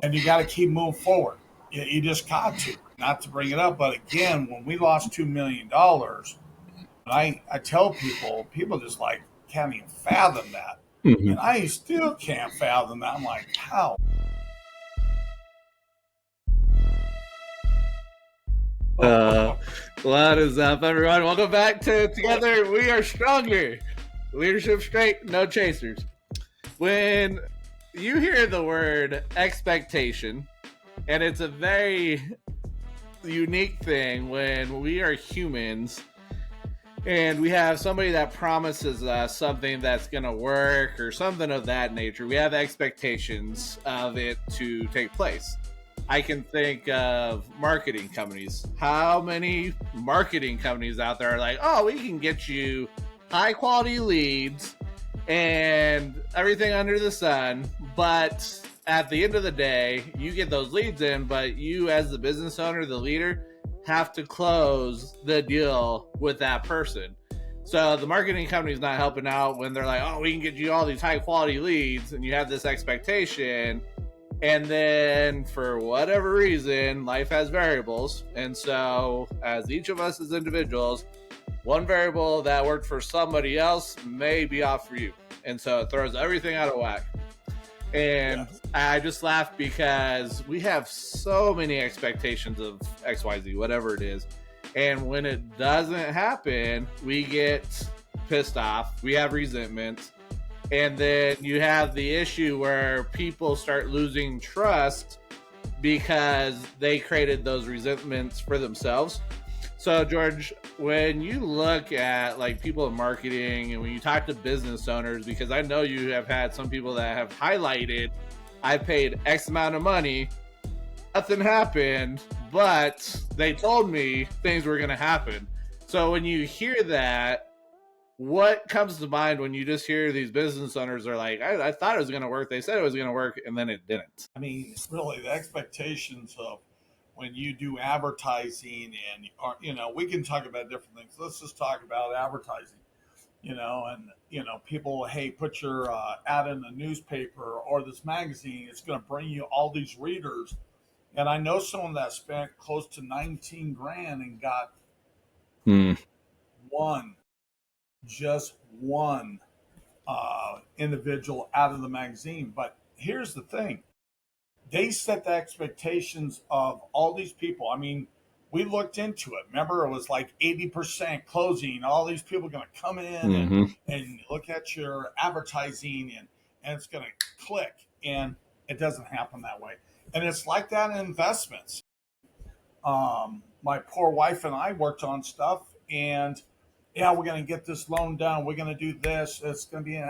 and you got to keep moving forward. You just got to, not to bring it up, but again, when we lost $2 million, I tell people just like can't even fathom that, and Mm-hmm. I still can't fathom that. I'm like, how? Uh, what is up, everyone? Welcome back to Together We Are Stronger. Leadership straight, no chasers. When you hear the word expectation, and it's a very unique thing when we are humans and we have somebody that promises us something that's going to work or something of that nature, we have expectations of it to take place. I can think of marketing companies. How many marketing companies out there are like, oh, we can get you high quality leads and everything under the sun, but at the end of the day, you get those leads in, but you as the business owner, the leader, have to close the deal with that person. So the marketing company is not helping out when they're like, oh, we can get you all these high quality leads, and you have this expectation. And then for whatever reason, life has variables. And so as each of us as individuals, one variable that worked for somebody else may be off for you. And so it throws everything out of whack. And Yes. I just laugh because we have so many expectations of XYZ, whatever it is. And when it doesn't happen, we get pissed off. We have resentment. And then you have the issue where people start losing trust because they created those resentments for themselves. So, George, when you look at like people in marketing and when you talk to business owners, because I know you have had some people that have highlighted, I paid X amount of money, nothing happened, but they told me things were going to happen. So when you hear that, what comes to mind when you just hear these business owners are like, I thought it was going to work. They said it was going to work, and then it didn't. I mean, it's really the expectations of when you do advertising, and we can talk about different things. Let's just talk about advertising. And people, hey, put your ad in the newspaper or this magazine. It's going to bring you all these readers. And I know someone that spent close to 19 grand and got Mm. one, just one individual out of the magazine. But here's the thing, they set the expectations of all these people. I mean, we looked into it. Remember, it was like 80% closing. All these people are going to come in Mm-hmm. and look at your advertising, and it's going to click. And it doesn't happen that way. And it's like that in investments. My poor wife and I worked on stuff, and yeah, we're going to get this loan done. We're going to do this. It's going to be an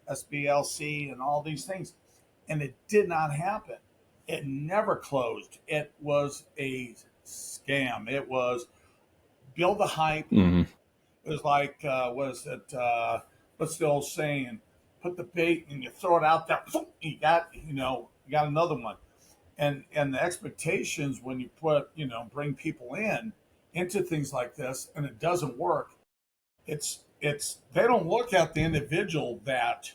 SBLC and all these things. And it did not happen. It never closed. It was a scam. It was build the hype. Mm-hmm. It was like, what's the old saying? Put the bait and you throw it out there. You got another one. And the expectations when you bring people into things like this and it doesn't work, it's they don't look at the individual that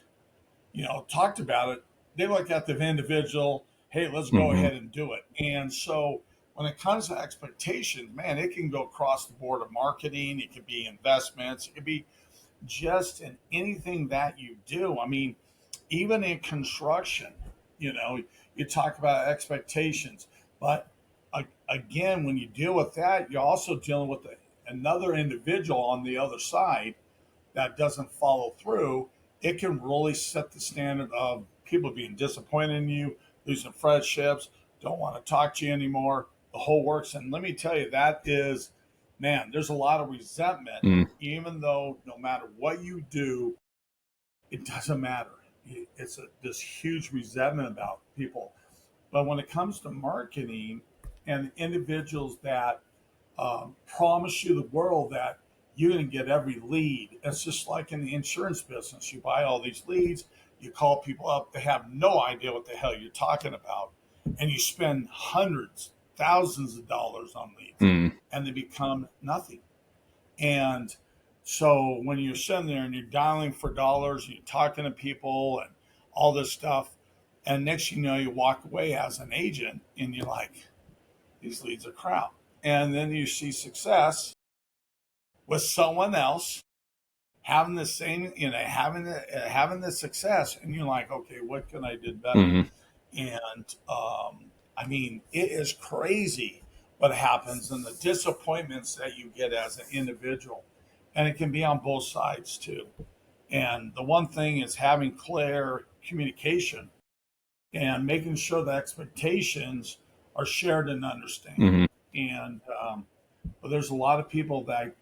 talked about it. They look at the individual, hey, let's go Mm-hmm. ahead and do it. And so when it comes to expectations, man, it can go across the board of marketing, it could be investments, it could be just in anything that you do. I mean, even in construction, you talk about expectations, but again, when you deal with that, you're also dealing with another individual on the other side that doesn't follow through. It can really set the standard of people being disappointed in you, losing friendships, don't want to talk to you anymore, the whole works. And let me tell you, that is, man, there's a lot of resentment, Mm. even though no matter what you do, it doesn't matter. It's this huge resentment about people. But when it comes to marketing and individuals that promise you the world that you're going to get every lead, it's just like in the insurance business. You buy all these leads, you call people up, they have no idea what the hell you're talking about, and you spend hundreds, thousands of dollars on leads, Mm. and they become nothing. And so when you're sitting there and you're dialing for dollars, you're talking to people and all this stuff, And next you know, you walk away as an agent and you're like, these leads are crap. And then you see success with someone else having the same, having the success, and you're like, okay, what can I do better? Mm-hmm. And I mean, it is crazy what happens and the disappointments that you get as an individual, and it can be on both sides too. And the one thing is having clear communication and making sure the expectations are shared and understand. Mm-hmm. And but there's a lot of people that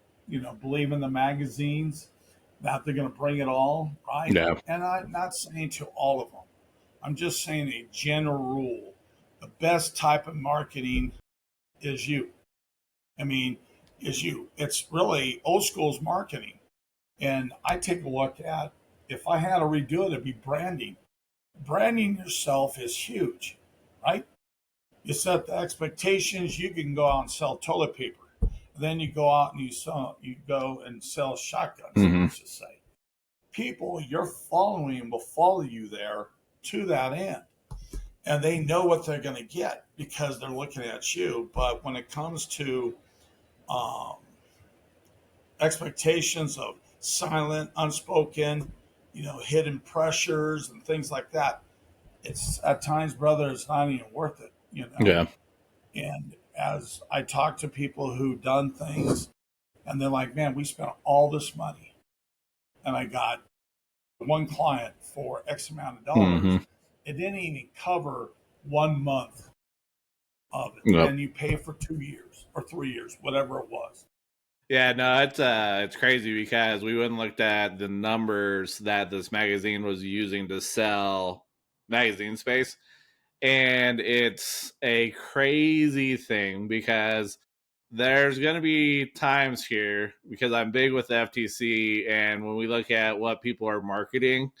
believe in the magazines that they're going to bring it all, right? Yeah. And I'm not saying to all of them. I'm just saying a general rule. The best type of marketing is you. I mean, is you. It's really old school's marketing. And I take a look at, if I had to redo it, it'd be branding. Branding yourself is huge, right? You set the expectations. You can go out and sell toilet paper. Then you go out and you go and sell shotguns, Mm-hmm. let's just say. People you're following will follow you there to that end. And they know what they're going to get because they're looking at you. But when it comes to um, expectations of silent, unspoken, hidden pressures and things like that, it's at times, brother, it's not even worth it. Yeah. And as I talk to people who've done things and they're like, man, we spent all this money and I got one client for X amount of dollars. Mm-hmm. It didn't even cover 1 month of it. Yep. And you pay for 2 years or 3 years, whatever it was. Yeah, no, it's crazy because we went and looked at the numbers that this magazine was using to sell magazine space, and it's a crazy thing because there's going to be times here, because I'm big with the FTC, and when we look at what people are marketing,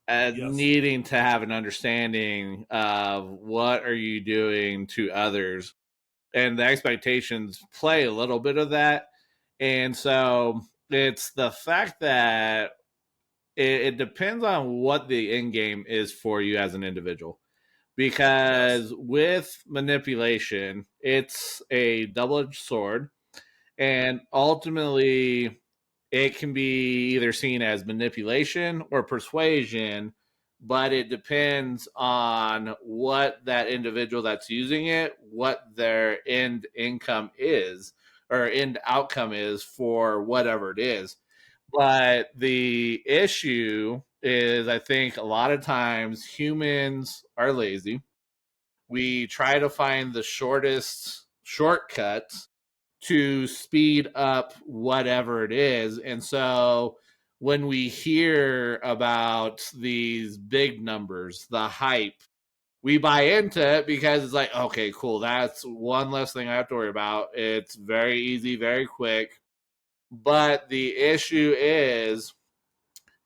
Yes. needing to have an understanding of what are you doing to others, and the expectations play a little bit of that. And so it's the fact that it depends on what the end game is for you as an individual. Yes. Because with manipulation, it's a double edged sword. And ultimately, it can be either seen as manipulation or persuasion, but it depends on what that individual that's using it, what their end income is, or end outcome is for whatever it is. But the issue is, I think a lot of times humans are lazy. We try to find the shortest shortcuts to speed up whatever it is. And so when we hear about these big numbers, the hype, we buy into it because it's like, okay, cool. That's one less thing I have to worry about. It's very easy, very quick. But the issue is,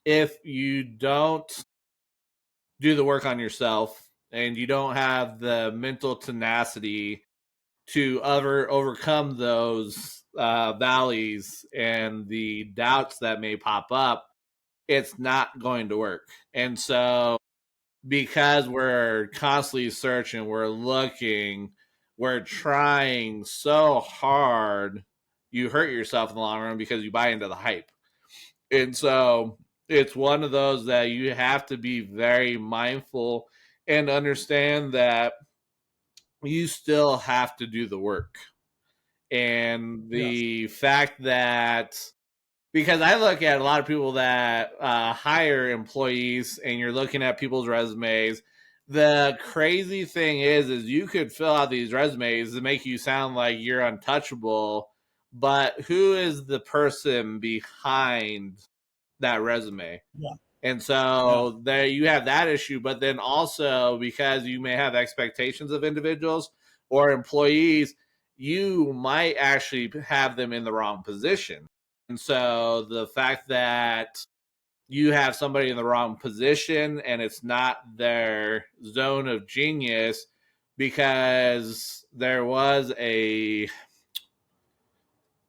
if you don't do the work on yourself and you don't have the mental tenacity to overcome those valleys and the doubts that may pop up, it's not going to work. And so, because we're constantly searching, we're looking, we're trying so hard, you hurt yourself in the long run because you buy into the hype. And so, it's one of those that you have to be very mindful and understand that you still have to do the work. And Yes. the fact that, because I look at a lot of people that hire employees, and you're looking at people's resumes, the crazy thing is you could fill out these resumes to make you sound like you're untouchable, but who is the person behind that resume? Yeah. And Yeah. so there you have that issue. But then also, because you may have expectations of individuals or employees, you might actually have them in the wrong position. And so the fact that you have somebody in the wrong position and it's not their zone of genius, because there was a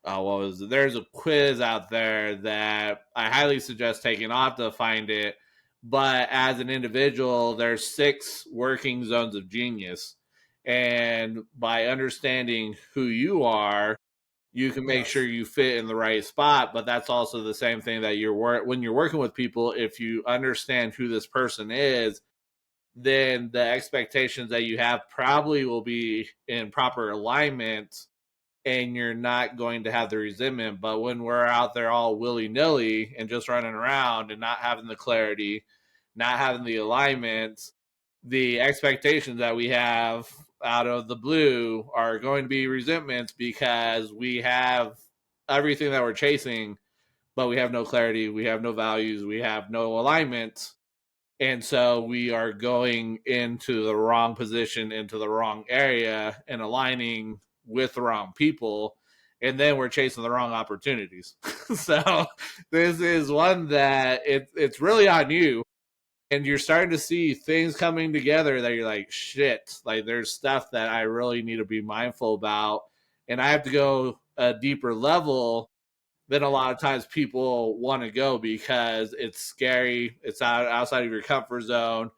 what was it? There's a quiz out there that I highly suggest taking. I'll have to find it, But as an individual, there's 6 working zones of genius. And by understanding who you are, you can make sure Yes. you fit in the right spot. But that's also the same thing that when you're working with people, if you understand who this person is, then the expectations that you have probably will be in proper alignment, and you're not going to have the resentment. But when we're out there all willy-nilly and just running around and not having the clarity, not having the alignment, the expectations that we have out of the blue are going to be resentments, because we have everything that we're chasing, but we have no clarity, we have no values, we have no alignment. And so we are going into the wrong position, into the wrong area, and aligning with the wrong people. And then we're chasing the wrong opportunities. So this is one that it's really on you. And you're starting to see things coming together that you're like, shit, like there's stuff that I really need to be mindful about. And I have to go a deeper level than a lot of times people want to go, because it's scary. It's outside of your comfort zone.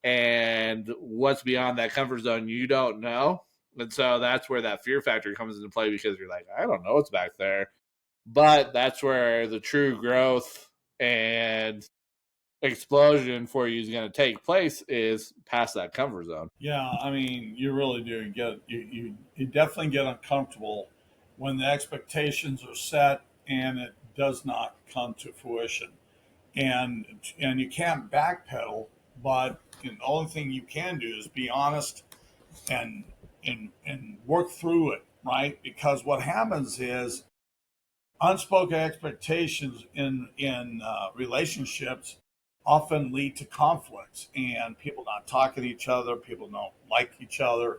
And what's beyond that comfort zone, you don't know. And so that's where that fear factor comes into play, because you're like, I don't know what's back there. But that's where the true growth and explosion for you is going to take place, is past that comfort zone. Yeah, I mean, you really do get you definitely get uncomfortable when the expectations are set and it does not come to fruition, and you can't backpedal. But the only thing you can do is be honest and and work through it, right? Because what happens is unspoken expectations in relationships often lead to conflicts and people not talking to each other. People don't like each other.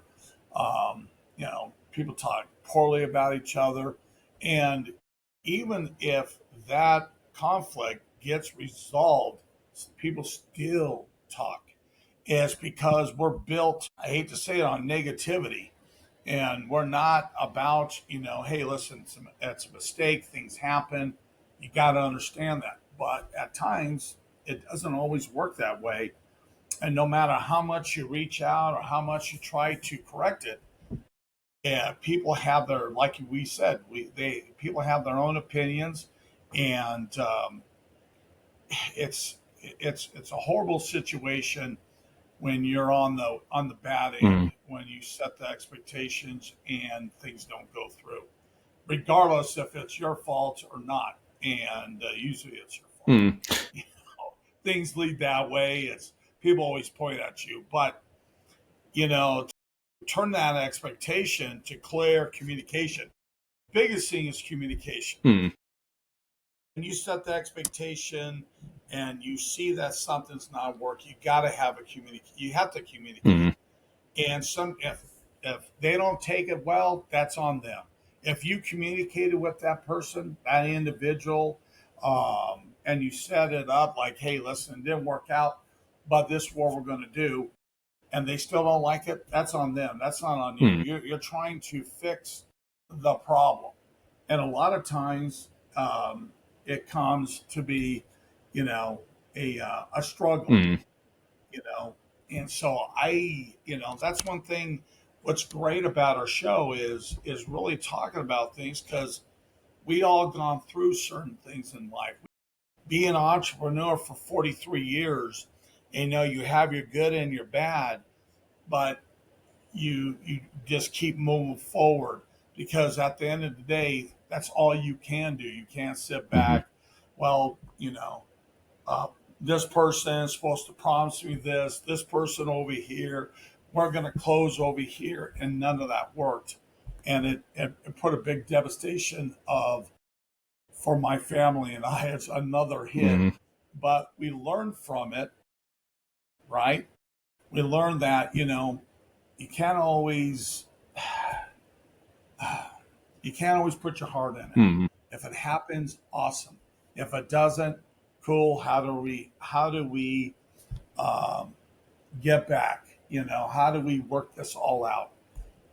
People talk poorly about each other, and even if that conflict gets resolved, people still talk. It's because we're built, I hate to say it, on negativity, and we're not about, hey, listen, it's a mistake, things happen, you got to understand that. But at times it doesn't always work that way, and no matter how much you reach out or how much you try to correct it, yeah, people have their, like we said, people have their own opinions, and it's a horrible situation when you're on the bad end, when you set the expectations and things don't go through, regardless if it's your fault or not. And usually it's your fault. You know, things lead that way. It's people always point at you, but turn that expectation to clear communication. Biggest thing is communication. When you set the expectation and you see that something's not working, you got to have a communicate. You have to communicate. And if they don't take it well, that's on them. If you communicated with that person, that individual, and you set it up like, hey, listen, it didn't work out, but this is what we're going to do, and they still don't like it, that's on them. That's not on you. You're trying to fix the problem. And a lot of times it comes to be, a struggle, you know. And so that's one thing. What's great about our show is really talking about things, because we all gone through certain things in life. Being an entrepreneur for 43 years, you have your good and your bad, but you just keep moving forward, because at the end of the day, that's all you can do. You can't sit back. Well, uh, this person is supposed to promise me this person over here, we're going to close over here, and none of that worked. And it put a big devastation of for my family and I. It's another hit, but we learned from it, right? We learned that you can't always you can't always put your heart in it. If it happens, awesome. If it doesn't, cool. How do we get back? How do we work this all out?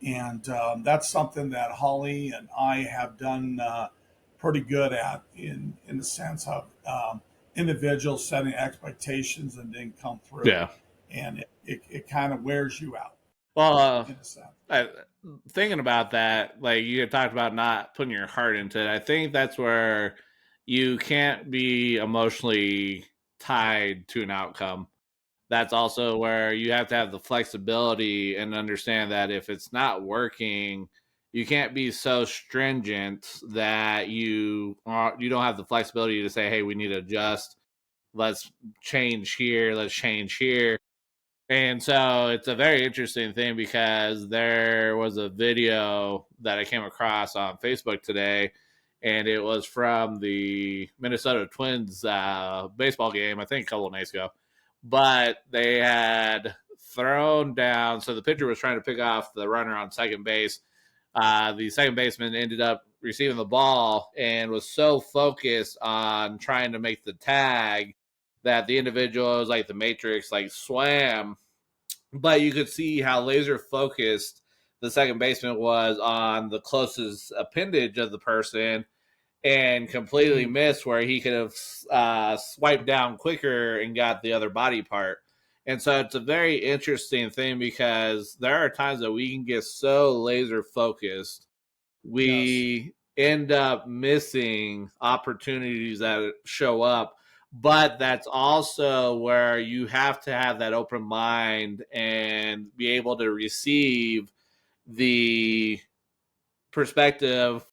And that's something that Holly and I have done pretty good at, in the sense of individuals setting expectations and didn't come through, Yeah. and it kind of wears you out Well, in a sense. thinking about that, like you had talked about not putting your heart into it, I think that's where you can't be emotionally tied to an outcome. That's also where you have to have the flexibility and understand that if it's not working, you can't be so stringent that you don't have the flexibility to say, "Hey, we need to adjust. Let's change here. Let's change here." And so it's a very interesting thing because there was a video that I came across on Facebook today, and it was from the Minnesota Twins baseball game, I think a couple of nights ago. But they had thrown down, so the pitcher was trying to pick off the runner on second base. The second baseman ended up receiving the ball and was so focused on trying to make the tag that the individual was like the Matrix, like swam, but you could see how laser focused the second baseman was on the closest appendage of the person and completely Mm. missed where he could have swiped down quicker and got the other body part. And so it's a very interesting thing because there are times that we can get so laser focused Yes. we end up missing opportunities that show up. But that's also where you have to have that open mind and be able to receive the perspective,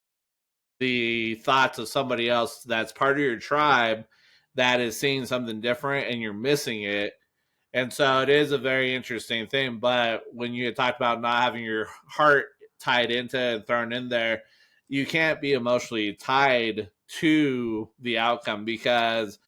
the thoughts of somebody else that's part of your tribe that is seeing something different and you're missing it. And so it is a very interesting thing. But when you talk about not having your heart tied into and thrown in there, you can't be emotionally tied to the outcome because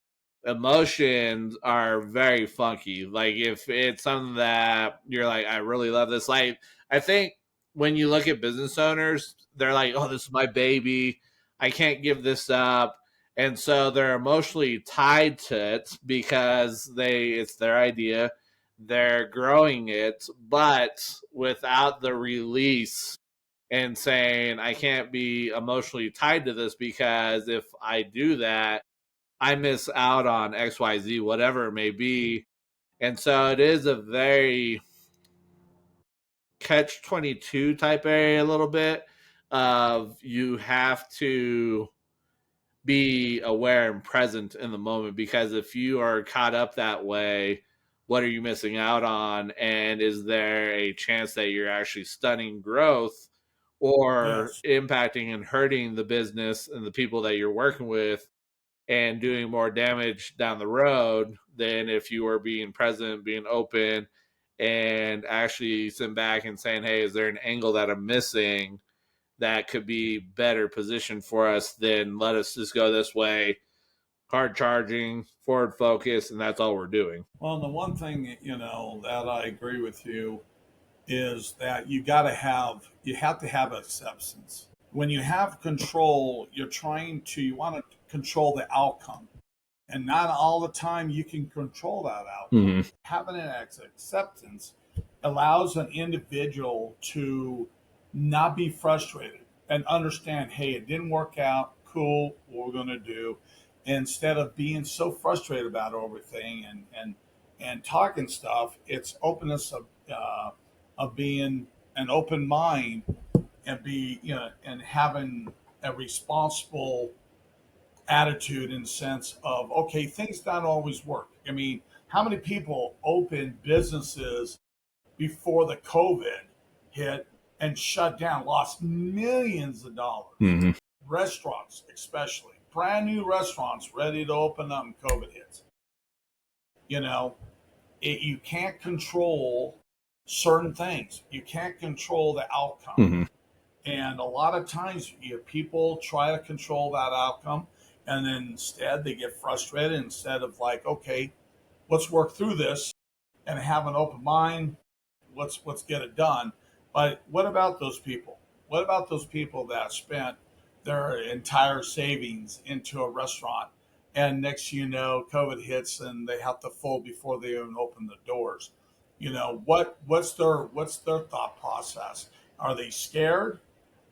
emotions are very funky. Like if it's something that you're like, I really love this. Like I think when you look at business owners, they're like, oh, this is my baby. I can't give this up. And so they're emotionally tied to it because it's their idea. They're growing it, but without the release and saying, I can't be emotionally tied to this because if I do that, I miss out on XYZ, whatever it may be. And so it is a very catch 22 type area, a little bit of you have to be aware and present in the moment because if you are caught up that way, what are you missing out on? And is there a chance that you're actually stunning growth or Yes. impacting and hurting the business and the people that you're working with and doing more damage down the road than if you were being present, being open, and actually sitting back and saying, hey, is there an angle that I'm missing that could be better positioned for us than let us just go this way, hard charging, forward focus, and that's all we're doing. Well, the one thing, that I agree with you is that you have to have acceptance. When you have control, you want to control the outcome. And not all the time you can control that outcome. Mm-hmm. Having an acceptance allows an individual to not be frustrated and understand, hey, it didn't work out. Cool, what we're going to do, instead of being so frustrated about everything and talking stuff. It's openness of being an open mind and having a responsible attitude in the sense of, okay, things don't always work. I mean, how many people opened businesses before the COVID hit and shut down, lost millions of dollars? Mm-hmm. Restaurants, especially brand new restaurants ready to open up, and COVID hits. You know, you can't control certain things. You can't control the outcome. Mm-hmm. And a lot of times, people try to control that outcome, and then instead they get frustrated. Instead of like, okay, let's work through this and have an open mind. Let's get it done. But what about those people? What about those people that spent their entire savings into a restaurant, and next you know, COVID hits and they have to fold before they even open the doors? What's their thought process? Are they scared?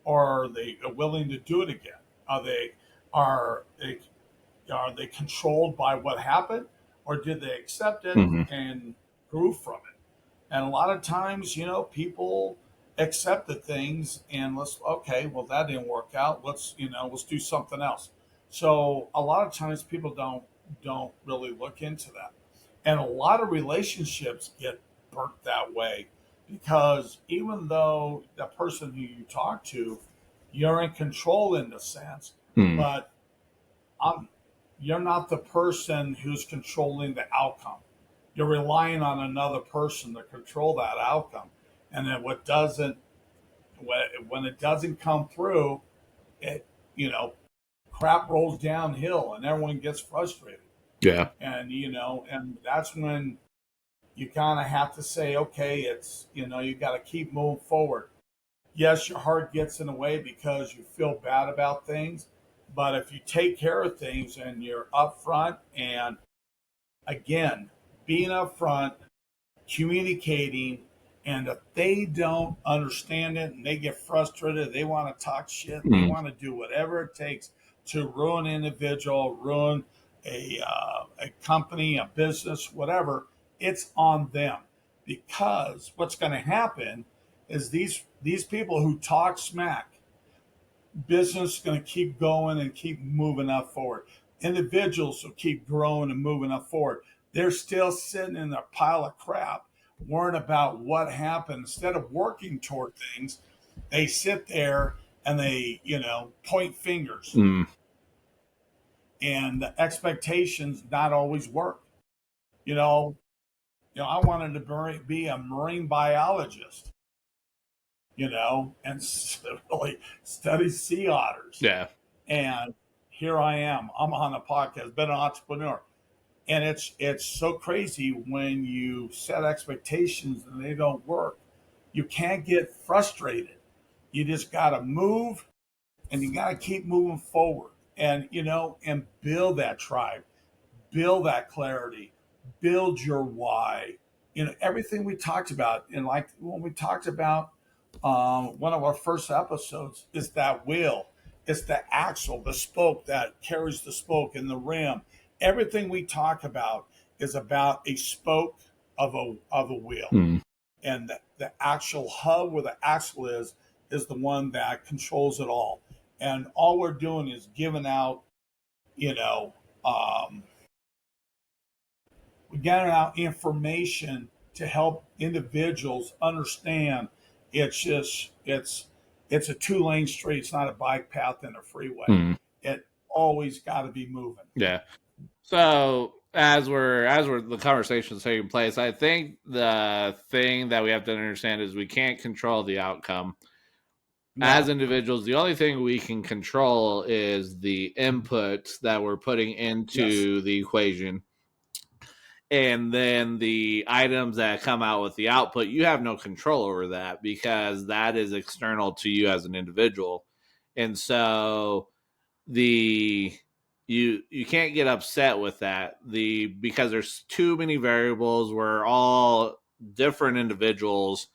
Or are they willing to do it again? Are they Are they controlled by what happened, or did they accept it Mm-hmm. and grew from it? And a lot of times, people accepted things and okay, well, that didn't work out. Let's do something else. So a lot of times people don't really look into that. And a lot of relationships get burnt that way because even though the person who you talk to, you're in control in the sense, Mm. but um, you're not the person who's controlling the outcome. You're relying on another person to control that outcome. And then when it doesn't come through, it, you know, crap rolls downhill and everyone gets frustrated. Yeah. And that's when you kind of have to say, okay, you got to keep moving forward. Yes, your heart gets in the way because you feel bad about things. But if you take care of things and you're upfront and again, being upfront, communicating, and if they don't understand it and they get frustrated, they want to talk shit, they Mm. want to do whatever it takes to ruin an individual, ruin a company, a business, whatever, it's on them. Because what's going to happen is these people who talk smack, business is going to keep going and keep moving up forward. Individuals will keep growing and moving up forward. They're still sitting in a pile of crap, worrying about what happened. Instead of working toward things, they sit there and they, point fingers. Mm. And the expectations not always work. You know, I wanted to be a marine biologist, and really study sea otters. Yeah. And here I am. I'm on a podcast, been an entrepreneur. And it's so crazy when you set expectations and they don't work. You can't get frustrated. You just gotta move and you gotta keep moving forward. And and build that tribe, build that clarity, build your why. Everything we talked about, and like when we talked about one of our first episodes, is that wheel. It's the axle, the spoke that carries the spoke and the rim. Everything we talk about is about a spoke of a wheel, Mm. and the actual hub where the axle is the one that controls it all. And all we're doing is giving out, you know, um, we're getting out information to help individuals understand it's a two-lane street. It's not a bike path and a freeway. Mm. It always got to be moving. Yeah. So as we're the conversation is taking place, I think the thing that we have to understand is we can't control the outcome. As No. individuals, the only thing we can control is the inputs that we're putting Yes. into the equation. And then the items that come out with the output, you have no control over that because that is external to you as an individual. And so the you can't get upset with that because there's too many variables. We're all different individuals,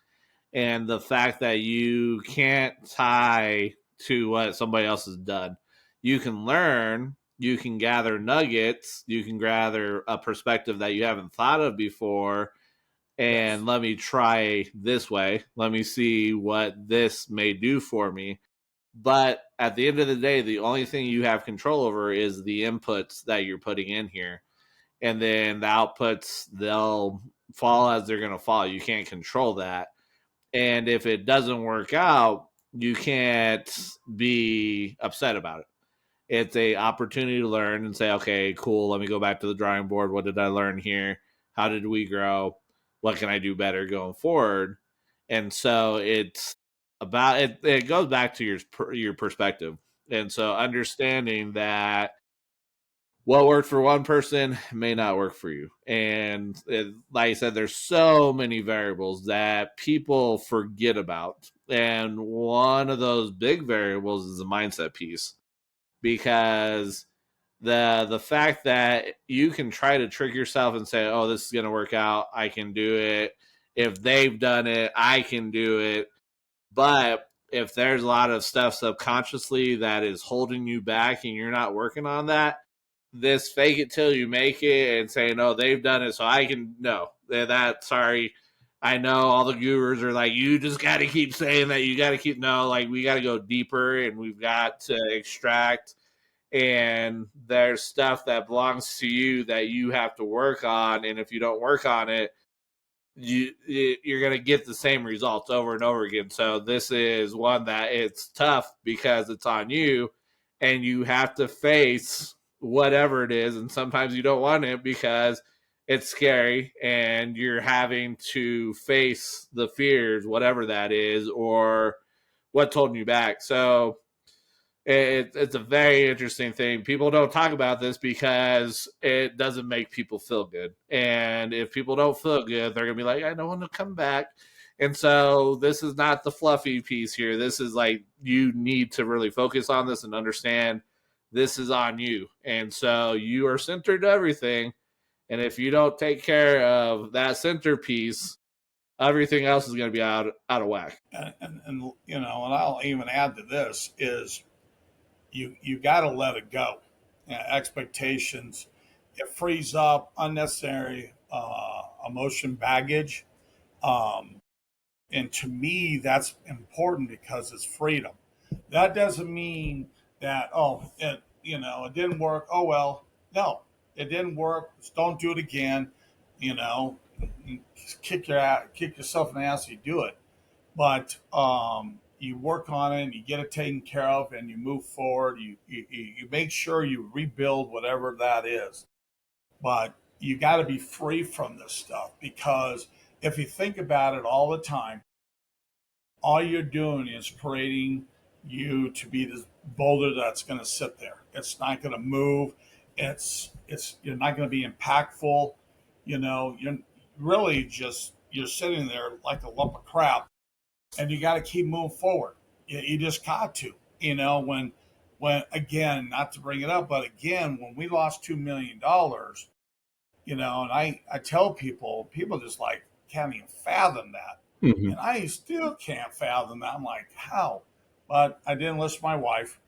and the fact that you can't tie to what somebody else has done, you can learn, you can gather nuggets, you can gather a perspective that you haven't thought of before, and Yes. let me try this way, let me see what this may do for me. But at the end of the day, the only thing you have control over is the inputs that you're putting in here. And then the outputs, they'll fall as they're going to fall. You can't control that. And if it doesn't work out, you can't be upset about it. It's a opportunity to learn and say, okay, cool, let me go back to the drawing board. What did I learn here? How did we grow? What can I do better going forward? And so it's about it. It goes back to your perspective. And so understanding that what worked for one person may not work for you. And like I said, there's so many variables that people forget about. And one of those big variables is the mindset piece, because the fact that you can try to trick yourself and say, oh, this is going to work out, I can do it, if they've done it, I can do it. But if there's a lot of stuff subconsciously that is holding you back and you're not working on that, this fake it till you make it and saying, "Oh, they've done it, so I can." No, that sorry. I know all the gurus are like, you just got to keep saying that. You got to keep no, like we got to go deeper, and we've got to extract. And there's stuff that belongs to you that you have to work on, and if you don't work on it, you're going to get the same results over and over again. So this is one that it's tough because it's on you, and you have to face whatever it is, and sometimes you don't want it because it's scary and you're having to face the fears, whatever that is, or what's holding you back. So it's a very interesting thing. People don't talk about this because it doesn't make people feel good. And if people don't feel good, they're going to be like, I don't want to come back. And so this is not the fluffy piece here. This is like, you need to really focus on this and understand this is on you. And so you are centered to everything. And if you don't take care of that centerpiece, everything else is going to be out of whack. And you know, and I'll even add to this is you got to let it go. Expectations, it frees up unnecessary emotion baggage, um, and to me that's important because it's freedom. That doesn't mean that it it didn't work. Oh well, no, it didn't work. Just don't do it again. You know, kick yourself in the ass if you do it, but you work on it and you get it taken care of and you move forward. You make sure you rebuild whatever that is. But you got to be free from this stuff because if you think about it all the time, all you're doing is creating you to be this boulder that's going to sit there. It's not going to move. It's you're not going to be impactful. You know, you're really just you're sitting there like a lump of crap and you got to keep moving forward. You just got to, when again, not to bring it up, but again, when we lost $2 million, and I tell people just like can't even fathom that, Mm-hmm. and I still can't fathom that. I'm like, how? But I didn't listen to my wife,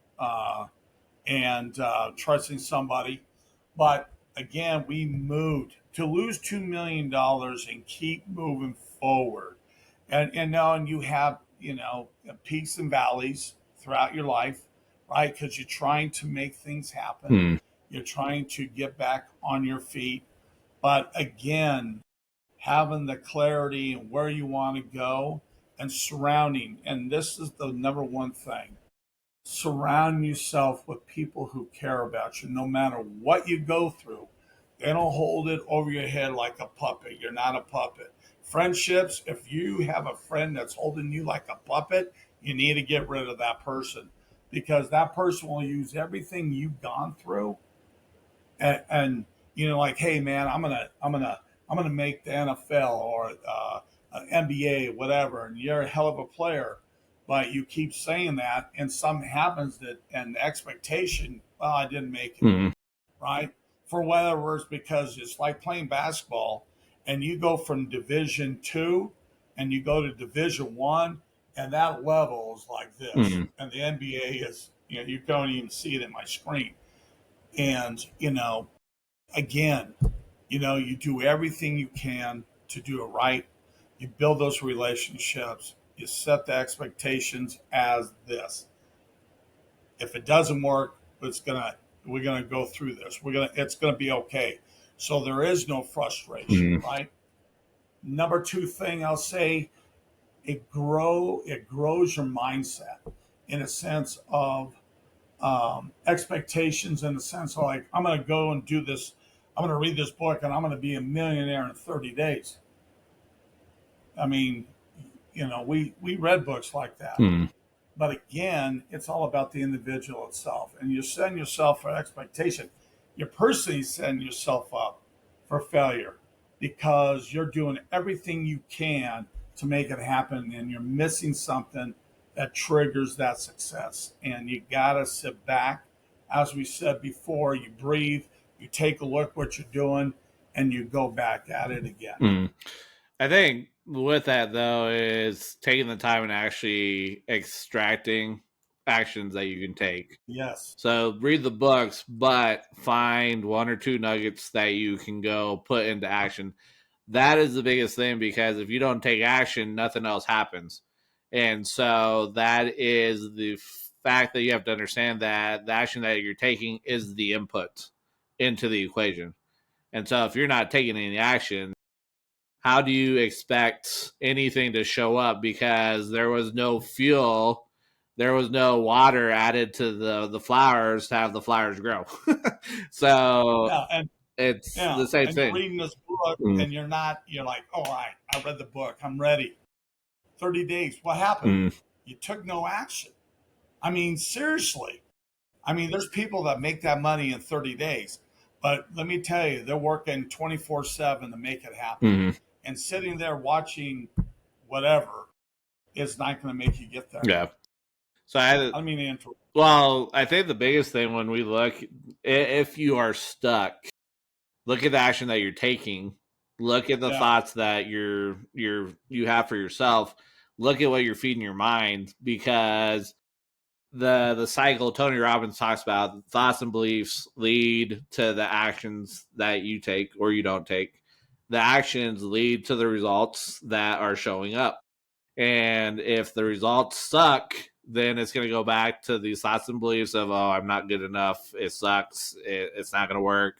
and trusting somebody. But again, we moved to lose $2 million and keep moving forward and you have peaks and valleys throughout your life, right? Because you're trying to make things happen, Mm-hmm. you're trying to get back on your feet, but again, having the clarity and where you want to go and surrounding, and this is the number one thing, surround yourself with people who care about you no matter what you go through. They don't hold it over your head like a puppet. You're not a puppet. Friendships, if you have a friend that's holding you like a puppet, you need to get rid of that person because that person will use everything you've gone through and like, hey man, I'm gonna make the NFL or NBA, whatever, and you're a hell of a player, but you keep saying that, and something happens that, and the expectation, well, I didn't make it, Mm-hmm. right? For whatever it's because it's like playing basketball, and you go from Division 2, and you go to Division 1, and that level is like this, Mm-hmm. and the NBA is, you don't even see it in my screen, and again, you do everything you can to do it right. You build those relationships. You set the expectations as this. If it doesn't work, we're gonna go through this. It's gonna be okay. So there is no frustration, Mm-hmm. right? Number two thing I'll say, it grows your mindset in a sense of expectations, in the sense of like, I'm going to go and do this. I'm going to read this book and I'm going to be a millionaire in 30 days. I mean, we read books like that. Mm-hmm. But again, it's all about the individual itself. And you're setting yourself for expectation. You're personally setting yourself up for failure because you're doing everything you can to make it happen and you're missing something that triggers that success. And you got to sit back. As we said before, you breathe, you take a look what you're doing, and you go back at it again. Mm-hmm. I think with that though is taking the time and actually extracting actions that you can take. Yes. So read the books, but find one or two nuggets that you can go put into action. That is the biggest thing, because if you don't take action, nothing else happens. And so that is the fact that you have to understand that the action that you're taking is the input into the equation. And so if you're not taking any action, how do you expect anything to show up? Because there was no fuel, there was no water added to the flowers to have the flowers grow. So Yeah. And it's yeah, the same and you're thing. reading this book Mm. and you're like, all right, I read the book. I'm ready. 30 days. What happened? You took no action. I mean, seriously. I mean, there's people that make that money in 30 days, but let me tell you, they're working 24/7 to make it happen. And sitting there watching whatever is not going to make you get there. Yeah. So I mean, well, I think the biggest thing when we look, if you are stuck, look at the action that you're taking. Look at the thoughts that you have for yourself. Look at what you're feeding your mind, because the cycle Tony Robbins talks about, thoughts and beliefs lead to the actions that you take or you don't take. The actions lead to the results that are showing up. And if the results suck, then it's going to go back to these thoughts and beliefs of, oh, I'm not good enough. It sucks. It's not going to work,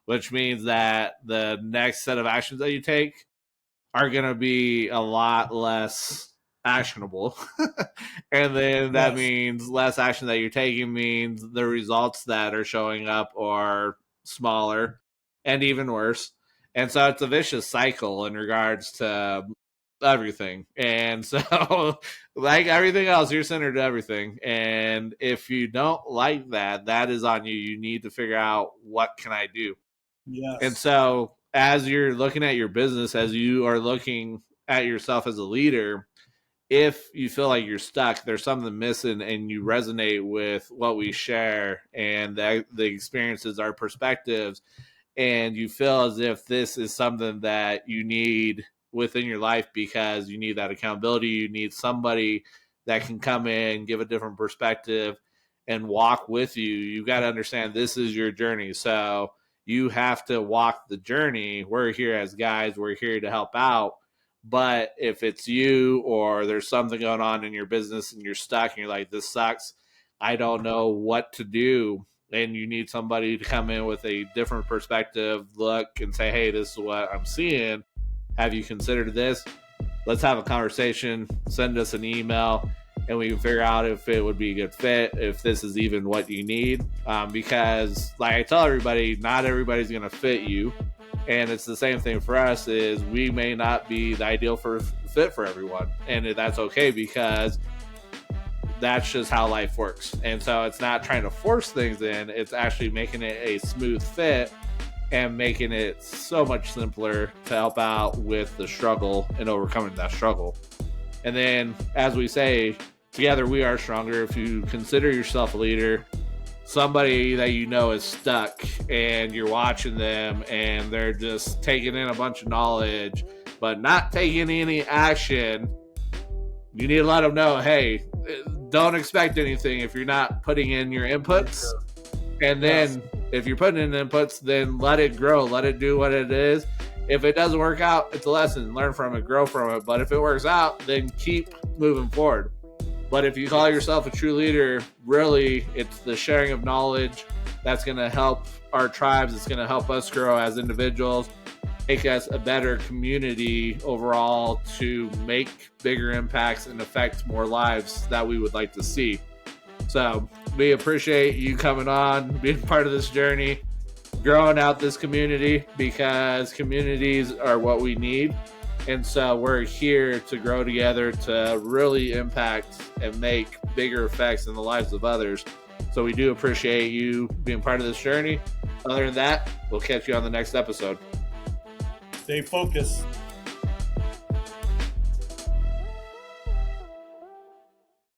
which means that the next set of actions that you take are going to be a lot less actionable. And then that means less action that you're taking means the results that are showing up are smaller and even worse. And so it's a vicious cycle in regards to everything. And so, like everything else, you're centered to everything. And if you don't like that, that is on you. You need to figure out, what can I do? yes. And so, as you're looking at your business, as you are looking at yourself as a leader, if you feel like you're stuck, there's something missing, and you resonate with what we share and the experiences, our perspectives, and you feel as if this is something that you need within your life because you need that accountability, you need somebody that can come in, give a different perspective, and walk with you, you got to understand this is your journey. So you have to walk the journey. We're here as guys, we're here to help out. But if it's you, or there's something going on in your business and you're stuck and you're like, this sucks, I don't know what to do, and you need somebody to come in with a different perspective, look and say, hey, this is what I'm seeing. Have you considered this? Let's have a conversation. Send us an email, and we can figure out if it would be a good fit, if this is even what you need. Because like I tell everybody, not everybody's going to fit you. And it's the same thing for us, is we may not be the ideal fit for everyone. And that's okay, because that's just how life works. And so it's not trying to force things in, it's actually making it a smooth fit and making it so much simpler to help out with the struggle and overcoming that struggle. And then, as we say, together we are stronger. If you consider yourself a leader, somebody that you know is stuck and you're watching them and they're just taking in a bunch of knowledge but not taking any action, you need to let them know, hey, don't expect anything if you're not putting in your inputs. And then if you're putting in inputs, then let it grow, let it do what it is. If it doesn't work out, it's a lesson, learn from it, grow from it. But if it works out, then keep moving forward. But if you call yourself a true leader, really, it's the sharing of knowledge that's going to help our tribes. It's going to help us grow as individuals, make us a better community overall, to make bigger impacts and affect more lives that we would like to see. So we appreciate you coming on, being part of this journey, growing out this community, because communities are what we need. And so we're here to grow together to really impact and make bigger effects in the lives of others. So we do appreciate you being part of this journey. Other than that, we'll catch you on the next episode. Stay focused.